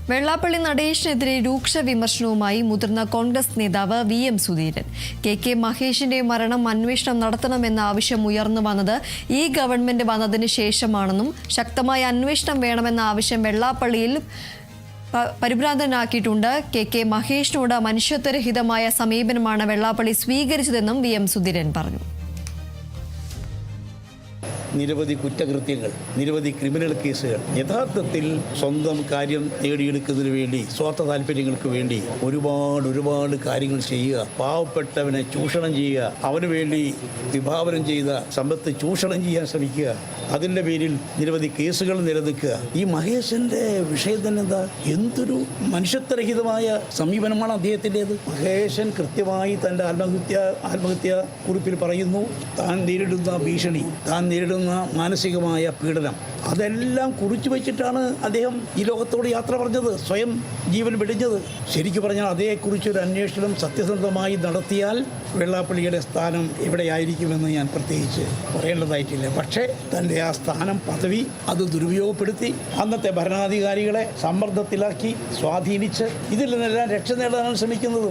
വെള്ളാപ്പള്ളി നടേശനെതിരെ രൂക്ഷ വിമർശനവുമായി മുതിർന്ന കോൺഗ്രസ് നേതാവ് VM സുധീരൻ. KK മഹേഷിന്റെ മരണം അന്വേഷണം നടത്തണമെന്ന ആവശ്യം ഉയർന്നു വന്നത് ഈ ഗവൺമെന്റ് വന്നതിന് ശേഷമാണെന്നും ശക്തമായ അന്വേഷണം വേണമെന്ന ആവശ്യം വെള്ളാപ്പള്ളിയിൽ പരിഭ്രാന്തനാക്കിയിട്ടുണ്ട്. KK മഹേഷിനോട് മനുഷ്യത്വരഹിതമായ സമീപനമാണ് വെള്ളാപ്പള്ളി സ്വീകരിച്ചതെന്നും VM സുധീരൻ പറഞ്ഞു. നിരവധി കുറ്റകൃത്യങ്ങൾ, നിരവധി ക്രിമിനൽ കേസുകൾ, യഥാർത്ഥത്തിൽ സ്വന്തം കാര്യം നേടിയെടുക്കുന്നതിന് വേണ്ടി, സ്വാർത്ഥ താല്പര്യങ്ങൾക്ക് വേണ്ടി ഒരുപാട് കാര്യങ്ങൾ ചെയ്യുക, പാവപ്പെട്ടവനെ ചൂഷണം ചെയ്യുക, അവന് വേണ്ടി വിഭാവനം ചെയ്ത സമ്പത്ത് ചൂഷണം ചെയ്യാൻ ശ്രമിക്കുക, അതിൻ്റെ പേരിൽ നിരവധി കേസുകൾ നിലനിൽക്കുക. ഈ മഹേശൻ്റെ വിഷയം തന്നെ എന്താ? എന്തൊരു മനുഷ്യത്വരഹിതമായ സമീപനമാണ് അദ്ദേഹത്തിൻ്റേത്. മഹേശൻ കൃത്യമായി തൻ്റെ ആത്മഹത്യ കുറിപ്പിൽ പറയുന്നു, താൻ നേരിടുന്ന ഭീഷണി, താൻ നേരിടുന്ന മാനസികമായ പീഡനം, അതെല്ലാം കുറിച്ചു വെച്ചിട്ടാണ് അദ്ദേഹം ഈ ലോകത്തോട് യാത്ര പറഞ്ഞത്, സ്വയം ജീവൻ വെടിഞ്ഞത്. ശരിക്കു പറഞ്ഞാൽ അതേക്കുറിച്ചൊരു അന്വേഷണം സത്യസന്ധമായി നടത്തിയാൽ വെള്ളാപ്പള്ളിയുടെ സ്ഥാനം എവിടെയായിരിക്കുമെന്ന് ഞാൻ പ്രത്യേകിച്ച് പറയേണ്ടതായിട്ടില്ല. പക്ഷേ തൻ്റെ ആ സ്ഥാനം, പദവി അത് ദുരുപയോഗപ്പെടുത്തി അന്നത്തെ ഭരണാധികാരികളെ സമ്മർദ്ദത്തിലാക്കി സ്വാധീനിച്ച് ഇതിൽ നിന്നെല്ലാം രക്ഷ നേടാനാണ് ശ്രമിക്കുന്നത്.